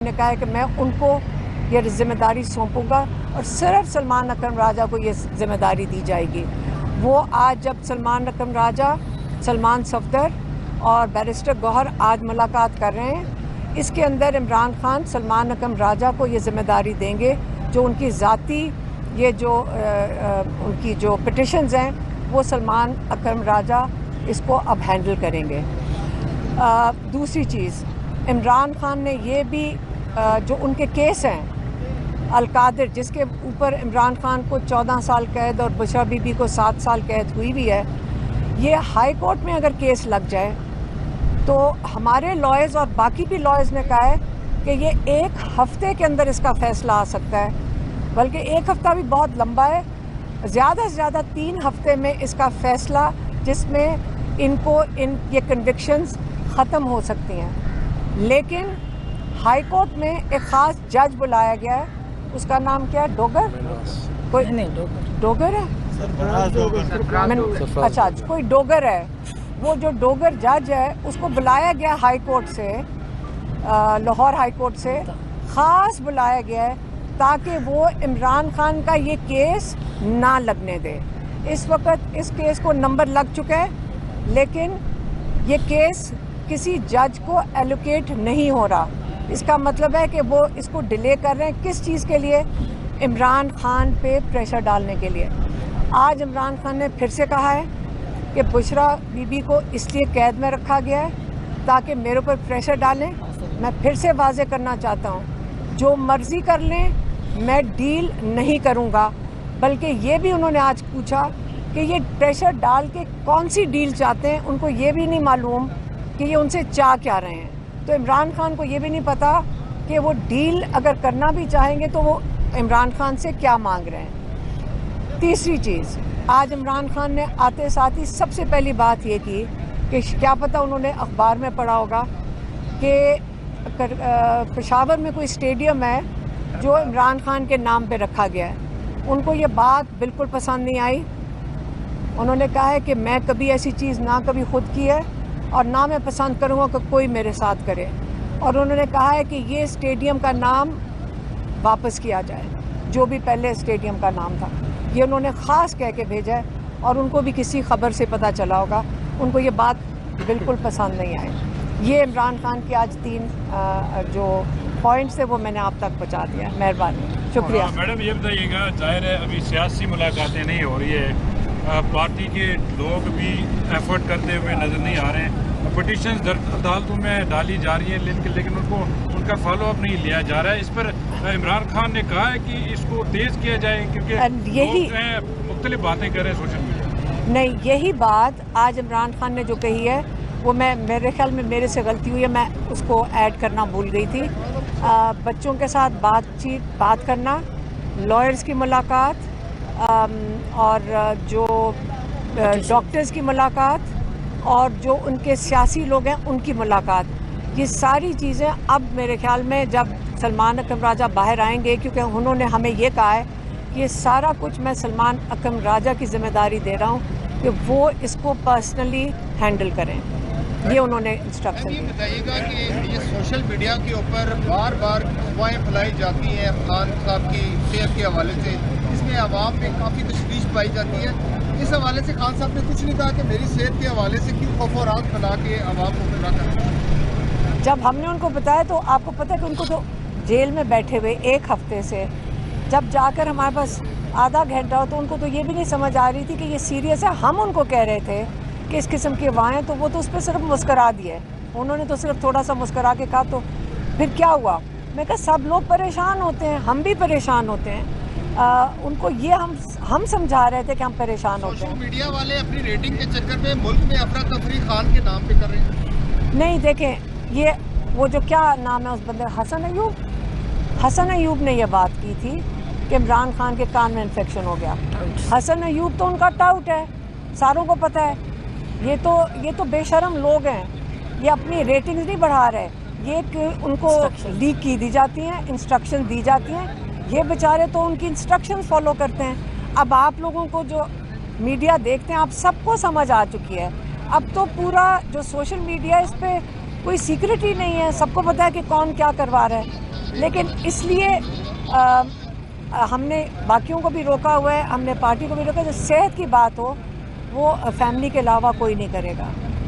ने कहा है कि मैं उनको ये जिम्मेदारी सौंपूंगा और सिर्फ सलमान अकरम राजा को ये जिम्मेदारी दी जाएगी। वो आज जब सलमान अकरम राजा, सलमान सफदर और बैरिस्टर गौहर आज मुलाकात कर रहे हैं, इसके अंदर इमरान खान सलमान अकरम राजा को ये जिम्मेदारी देंगे जो उनकी ज़ाती ये जो उनकी जो पिटिशंस हैं वो सलमान अकरम राजा इसको अब हैंडल करेंगे। दूसरी चीज़, इमरान खान ने ये भी जो उनके केस हैं अलकादिर, जिसके ऊपर इमरान खान को 14 साल कैद और बुशरा बीबी को 7 साल कैद हुई भी है, ये हाई कोर्ट में अगर केस लग जाए तो हमारे लॉयर्स और बाकी भी लॉयर्स ने कहा है कि ये 1 हफ्ते के अंदर इसका फ़ैसला आ सकता है, बल्कि 1 हफ्ता भी बहुत लंबा है, ज़्यादा से ज़्यादा 3 हफ्ते में इसका फ़ैसला जिसमें इनको ये कन्विक्शंस ख़त्म हो सकती हैं। लेकिन हाई कोर्ट में एक ख़ास जज बुलाया गया है, उसका नाम क्या है? डोगर, कोई नहीं, डोगर है, अच्छा कोई डोगर है, वो जो डोगर जज है उसको बुलाया गया हाई कोर्ट से, लाहौर हाई कोर्ट से ख़ास बुलाया गया है ताकि वो इमरान खान का ये केस ना लगने दे। इस वक्त इस केस को नंबर लग चुका है, लेकिन ये केस किसी जज को एलोकेट नहीं हो रहा। इसका मतलब है कि वो इसको डिले कर रहे हैं, किस चीज़ के लिए? इमरान खान पे प्रेशर डालने के लिए। आज इमरान खान ने फिर से कहा है कि बुशरा बीबी को इसलिए कैद में रखा गया है ताकि मेरे ऊपर प्रेशर डालें। मैं फिर से वाज़ेह करना चाहता हूँ, जो मर्ज़ी कर लें, मैं डील नहीं करूँगा। बल्कि ये भी उन्होंने आज पूछा कि ये प्रेशर डाल के कौन सी डील चाहते हैं, उनको ये भी नहीं मालूम कि ये उनसे चाह क्या रहे हैं। तो इमरान खान को ये भी नहीं पता कि वो डील अगर करना भी चाहेंगे तो वो इमरान खान से क्या मांग रहे हैं। तीसरी चीज़, आज इमरान खान ने आते साथ ही सबसे पहली बात ये की कि क्या पता उन्होंने अखबार में पढ़ा होगा कि पेशावर में कोई स्टेडियम है जो इमरान खान के नाम पे रखा गया है। उनको ये बात बिल्कुल पसंद नहीं आई। उन्होंने कहा है कि मैं कभी ऐसी चीज़ ना कभी खुद की है और ना मैं पसंद करूँगा कि कोई मेरे साथ करे। और उन्होंने कहा है कि ये स्टेडियम का नाम वापस किया जाए, जो भी पहले स्टेडियम का नाम था। ये उन्होंने ख़ास कह के भेजा है और उनको भी किसी खबर से पता चला होगा, उनको ये बात बिल्कुल पसंद नहीं आई। ये इमरान खान की आज 3 जो पॉइंट्स थे वो मैंने आप तक पहुँचा दिया। मेहरबानी, शुक्रिया। मैडम ये बताइएगा, जाहिर है अभी सियासी मुलाकातें नहीं हो रही है, पार्टी के लोग भी एफर्ट करते हुए नज़र नहीं आ रहे हैं, पिटिशंस अदालतों में डाली जा रही हैं, लेकिन उनका फॉलो अप नहीं लिया जा रहा है। इस पर इमरान खान ने कहा है कि इसको तेज़ किया जाए क्योंकि यही मुख्तलिफ बातें कर रहे हैं सोशल मीडिया। नहीं, यही बात आज इमरान खान ने जो कही है वो मेरे ख्याल में मेरे से गलती हुई है, मैं उसको ऐड करना भूल गई थी। बच्चों के साथ बात करना, लॉयर्स की मुलाकात और जो डॉक्टर्स की मुलाकात और जो उनके सियासी लोग हैं उनकी मुलाकात, ये सारी चीज़ें अब मेरे ख्याल में जब सलमान अकरम राजा बाहर आएंगे, क्योंकि उन्होंने हमें ये कहा है कि ये सारा कुछ मैं सलमान अकरम राजा की ज़िम्मेदारी दे रहा हूँ कि वो इसको पर्सनली हैंडल करें, ये उन्होंने इंस्ट्रक्शन दी। बताइएगा कि ये सोशल मीडिया के ऊपर बार बार अफवाहें फैलाई जाती हैं खान साहब की सेहत के हवाले से, इसमें आवाम में काफ़ी तशवीश पाई जाती है। इस हवाले से खान साहब ने कुछ नहीं कहा कि मेरी सेहत के हवाले से क्यों खौफ और रात फैला के आवाम को गुमराह करना। जब हमने उनको बताया तो आपको पता है कि उनको तो जेल में बैठे हुए 1 हफ्ते से, जब जाकर हमारे पास आधा घंटा हो तो उनको तो ये भी नहीं समझ आ रही थी कि ये सीरियस है। हम उनको कह रहे थे कि इस किस्म की अफवाहें, तो वो तो उस पर सिर्फ मुस्करा दिए, उन्होंने तो सिर्फ थोड़ा सा मुस्करा के कहा। तो फिर क्या हुआ? मैं कहा सब लोग परेशान होते हैं, हम भी परेशान होते हैं। उनको ये हम समझा रहे थे कि हम परेशान होते हैं। सोशल मीडिया वाले अपनी रेटिंग के चक्कर में मुल्क में अफरा तफरी खान के नाम पे कर रहे हैं। नहीं, देखें, ये वो जो क्या नाम है उस बंदे, हसन अयूब ने यह बात की थी कि इमरान खान के कान में इन्फेक्शन हो गया। हसन अयूब तो उनका टाउट है, सारों को पता है। ये तो बेशरम लोग हैं, ये अपनी रेटिंग्स नहीं बढ़ा रहे, ये कि उनको लीक की दी जाती हैं, इंस्ट्रक्शन दी जाती हैं, ये बेचारे तो उनकी इंस्ट्रक्शन फॉलो करते हैं। अब आप लोगों को जो मीडिया देखते हैं, आप सबको समझ आ चुकी है। अब तो पूरा जो सोशल मीडिया, इस पर कोई सीक्रेट ही नहीं है, सबको पता है कि कौन क्या करवा रहा है। लेकिन इसलिए हमने बाकियों को भी रोका हुआ है, हमने पार्टी को भी रोका। जो सेहत की बात हो वो फैमिली के अलावा कोई नहीं करेगा।